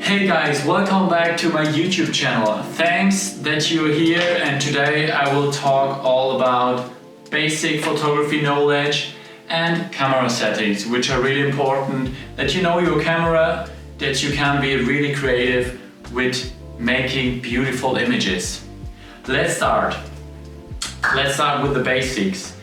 Hey guys, welcome back to my YouTube channel. Thanks that you're here, and today I will talk all about basic photography knowledge and camera settings, which are really important, that you know your camera, that you can be really creative with making beautiful images. Let's start. Let's start with the basics.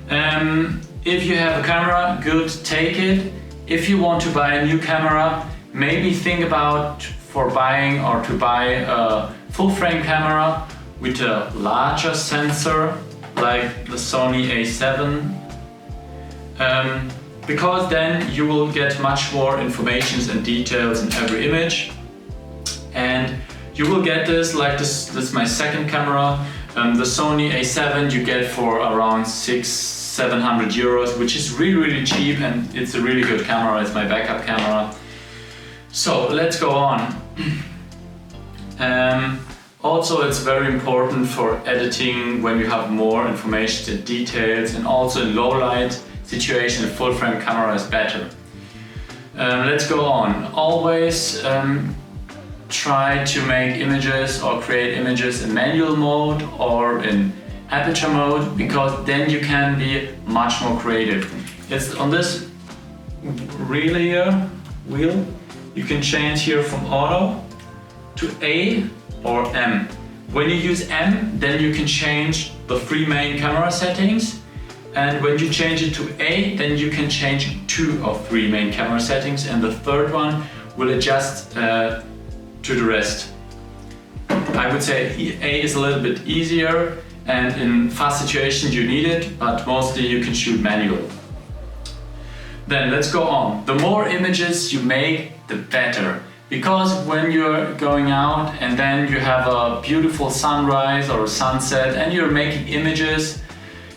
If you have a camera, good, take it. If you want to buy a new camera, maybe think about for buying or to buy a full-frame camera with a larger sensor like the Sony A7, because then you will get much more information and details in every image, and you will get this like this is my second camera, the Sony A7 you get for around 600-700 euros, which is really cheap, and it's a really good camera. It's my backup camera. So let's go on. Also, it's very important for editing when you have more information and details, and also in low light situation, a full frame camera is better. Let's go on. Always try to make images or create images in manual mode or in aperture mode, because then you can be much more creative. It's on this wheel. You can change here from auto to A or M. When you use M, then you can change the three main camera settings, and when you change it to A, then you can change 2 of 3 main camera settings, and the third one will adjust to the rest. I would say A is a little bit easier, and in fast situations you need it, but mostly you can shoot manual. Then let's go on. The more images you make, the better. Because when you're going out and then you have a beautiful sunrise or a sunset and you're making images,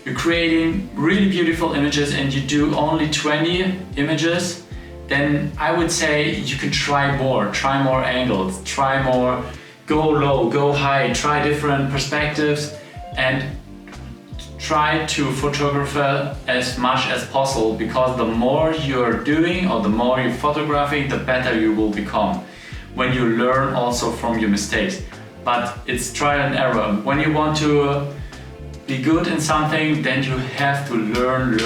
you're creating really beautiful images, and you do only 20 images, then I would say you can try more angles, try more, go low, go high, try different perspectives, and try to photograph as much as possible, because the more you're doing or the more you're photographing, the better you will become when you learn also from your mistakes. But it's trial and error. When you want to be good in something, then you have to learn.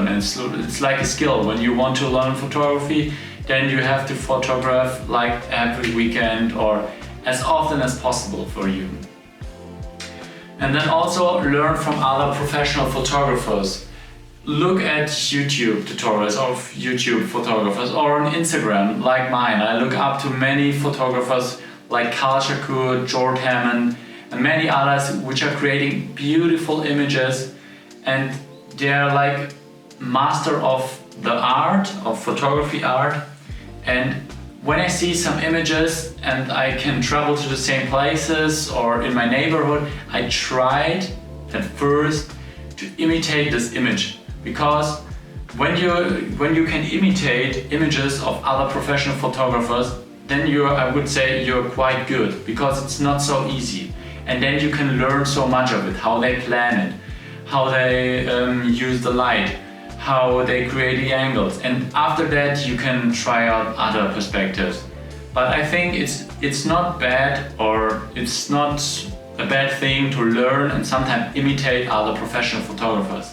And it's like a skill. When you want to learn photography, then you have to photograph like every weekend or as often as possible for you. And then also learn from other professional photographers. Look at YouTube tutorials of YouTube photographers, or on Instagram like mine. I look up to many photographers like Culture Cool, George Hammond, and many others which are creating beautiful images, and they're like master of the art, of photography art. And when I see some images and I can travel to the same places or in my neighborhood, I tried at first to imitate this image, because when you can imitate images of other professional photographers, then I would say you're quite good, because it's not so easy. And then you can learn so much of it, how they plan it, how they use the light, how they create the angles, and after that you can try out other perspectives. But I think it's not bad, or it's not a bad thing to learn and sometimes imitate other professional photographers.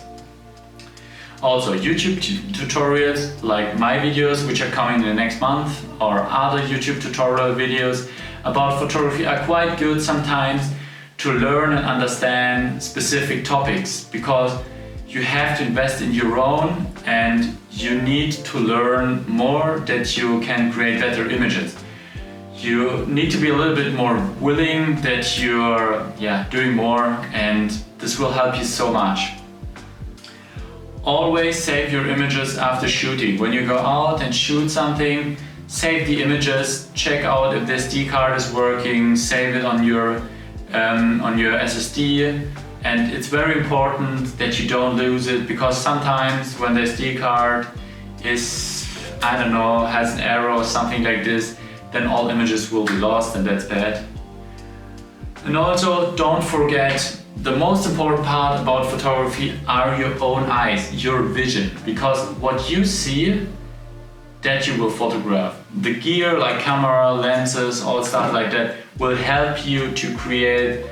Also, YouTube tutorials like my videos, which are coming in the next month, or other YouTube tutorial videos about photography are quite good sometimes to learn and understand specific topics, because you have to invest in your own, and you need to learn more that you can create better images. You need to be a little bit more willing that you're doing more, and this will help you so much. Always save your images after shooting. When you go out and shoot something, save the images, check out if the SD card is working, save it on your SSD. And it's very important that you don't lose it, because sometimes when the SD card is, has an error or something like this, then all images will be lost, and that's bad. And also don't forget, the most important part about photography are your own eyes, your vision, because what you see that you will photograph. The gear like camera, lenses, all stuff like that will help you to create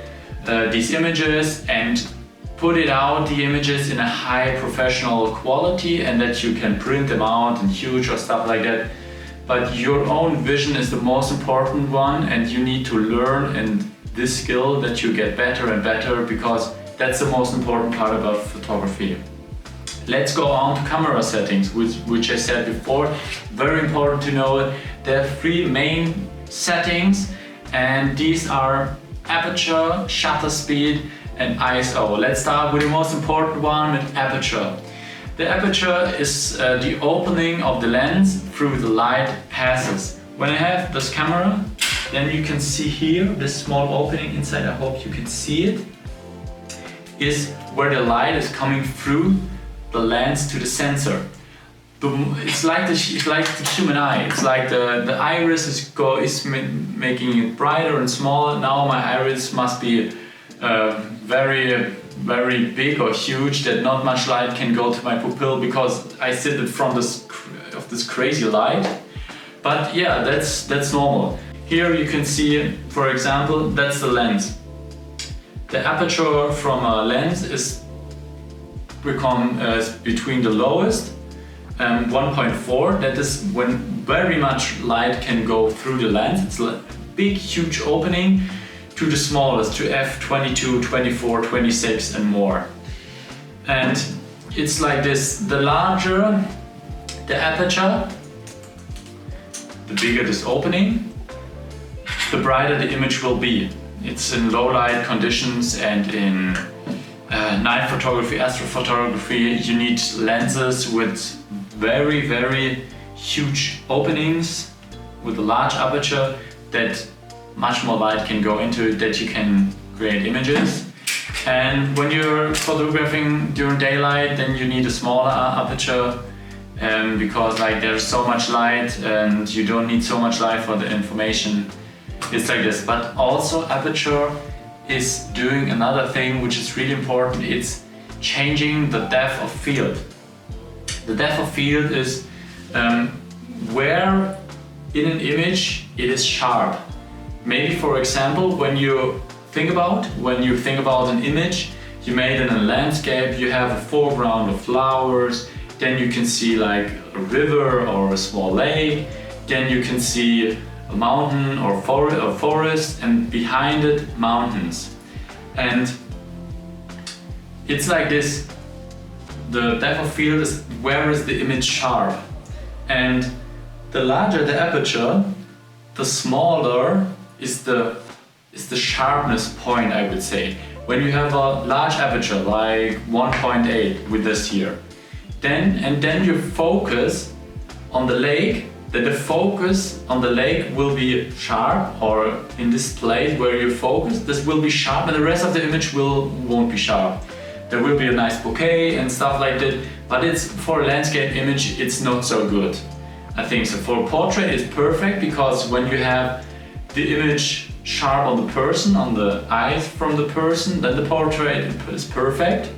these images and put it out, the images, in a high professional quality, and that you can print them out in huge or stuff like that. But your own vision is the most important one, and you need to learn and this skill that you get better and better, because that's the most important part about photography. Let's go on to camera settings, which I said before. Very important to know. There are three main settings, and these are aperture, shutter speed, and ISO. Let's start with the most important one, with aperture. The aperture is the opening of the lens through the light passes. When I have this camera, then you can see here this small opening inside, I hope you can see it, is where the light is coming through the lens to the sensor. It's like the human eye. It's like the iris is making it brighter and smaller. Now my iris must be very big or huge, that not much light can go to my pupil because I sit in front of this crazy light. But yeah, that's normal. Here you can see, for example, that's the lens. The aperture from a lens is between the lowest 1.4. That is when very much light can go through the lens. It's a big, huge opening, to the smallest, to f22, 24, 26 and more. And it's like this: the larger the aperture, the bigger this opening, the brighter the image will be. It's in low light conditions, and in night photography, astrophotography, you need lenses with very huge openings with a large aperture, that much more light can go into it, that you can create images. And when you're photographing during daylight, then you need a smaller aperture, because like there's so much light and you don't need so much light for the information. It's like this. But also aperture is doing another thing which is really important. It's changing the depth of field. The depth of field is where in an image it is sharp. Maybe, for example, when you think about an image you made in a landscape, you have a foreground of flowers, then you can see like a river or a small lake, then you can see a mountain or forest, and behind it mountains. And it's like this. The depth of field is where is the image sharp. And the larger the aperture, the smaller is the sharpness point, I would say. When you have a large aperture like 1.8 with this here, then you focus on the lake, then the focus on the lake will be sharp, or in this place where you focus, this will be sharp, and the rest of the image won't be sharp. There will be a nice bouquet and stuff like that, but it's for a landscape image it's not so good, I think so. For a portrait it's perfect, because when you have the image sharp on the person, on the eyes from the person, then the portrait is perfect,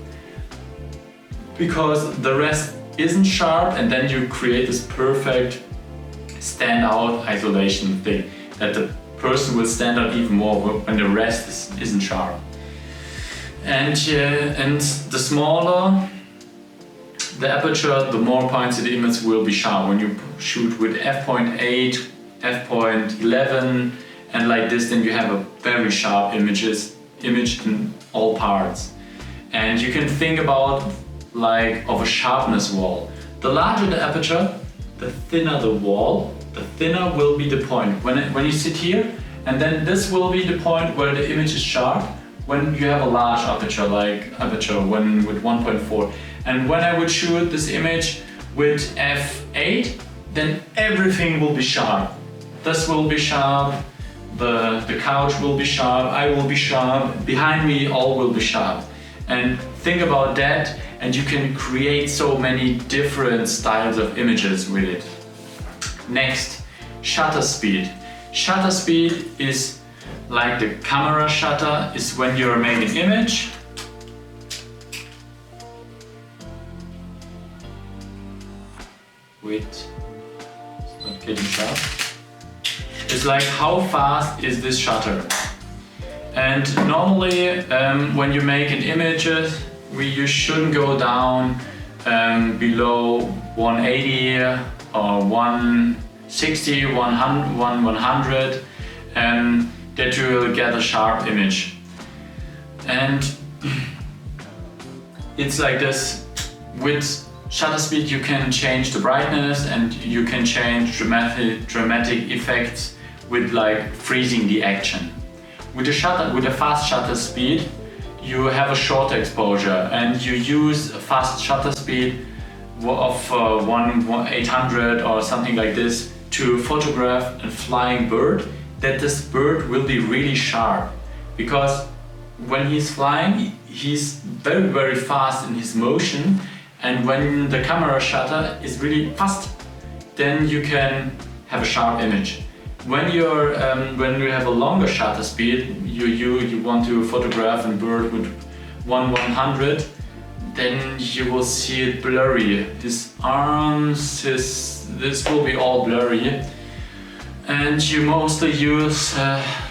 because the rest isn't sharp, and then you create this perfect standout isolation thing, that the person will stand out even more when the rest isn't sharp. And the smaller the aperture, the more points in the image will be sharp. When you shoot with f.8, f.11 and like this, then you have a very sharp image in all parts. And you can think about like of a sharpness wall. The larger the aperture, the thinner the wall, the thinner will be the point. When you sit here, and then this will be the point where the image is sharp, when you have a large aperture, like aperture with 1.4. And when I would shoot this image with f8, then everything will be sharp. This will be sharp, the couch will be sharp, I will be sharp, behind me all will be sharp. And think about that, and you can create so many different styles of images with it. Next, shutter speed. Shutter speed is like the camera shutter, is when you're making an image. Wait. getting sharp. It's like how fast is this shutter? And normally when you make an image, you shouldn't go down below 180 or 160, 100, that you will get a sharp image. And it's like this. With shutter speed you can change the brightness and you can change dramatic effects with like freezing the action. With a fast shutter speed you have a short exposure and you use a fast shutter speed of 800 or something like this to photograph a flying bird, that this bird will be really sharp, because when he's flying he's very, very fast in his motion, and when the camera shutter is really fast, then you can have a sharp image. When you have a longer shutter speed, you want to photograph a bird with 1/100, then you will see it blurry. His arms, this will be all blurry, and you mostly use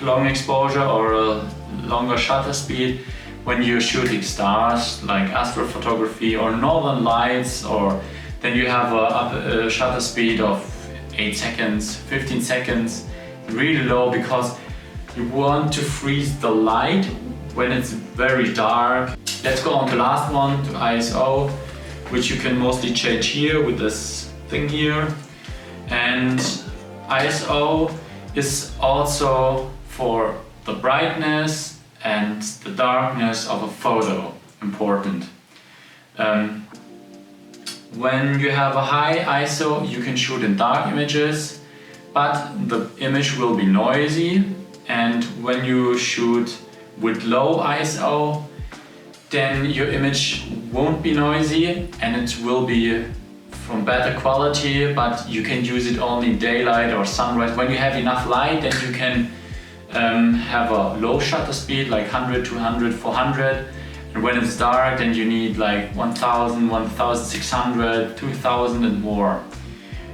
long exposure or a longer shutter speed when you're shooting stars like astrophotography or northern lights, or then you have a shutter speed of 8 seconds, 15 seconds, really low, because you want to freeze the light when it's very dark. Let's go on to the last one, to ISO, which you can mostly change here with this thing here. And ISO is also for the brightness and the darkness of a photo important. When you have a high ISO, you can shoot in dark images, but the image will be noisy. And when you shoot with low ISO, then your image won't be noisy and it will be from better quality, but you can use it only in daylight or sunrise. When you have enough light, then you can have a low shutter speed like 100, 200, 400, and when it's dark then you need like 1000, 1600, 2000 and more.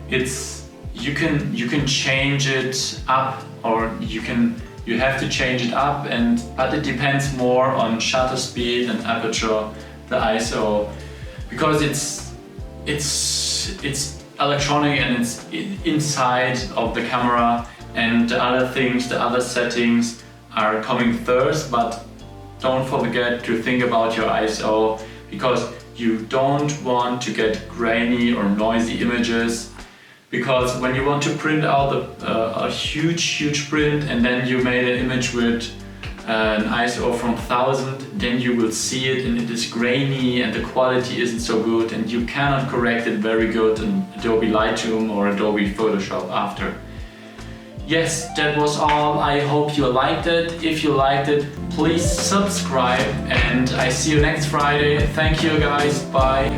You can change it up, or you have to change it up, but it depends more on shutter speed and aperture, the ISO, because it's electronic and it's inside of the camera, and the other settings are coming first. But don't forget to think about your ISO, because you don't want to get grainy or noisy images. Because when you want to print out a huge print and then you made an image with an ISO from 1000, then you will see it and it is grainy and the quality isn't so good and you cannot correct it very good in Adobe Lightroom or Adobe Photoshop after. Yes, that was all. I hope you liked it. If you liked it, please subscribe, and I see you next Friday. Thank you guys, bye.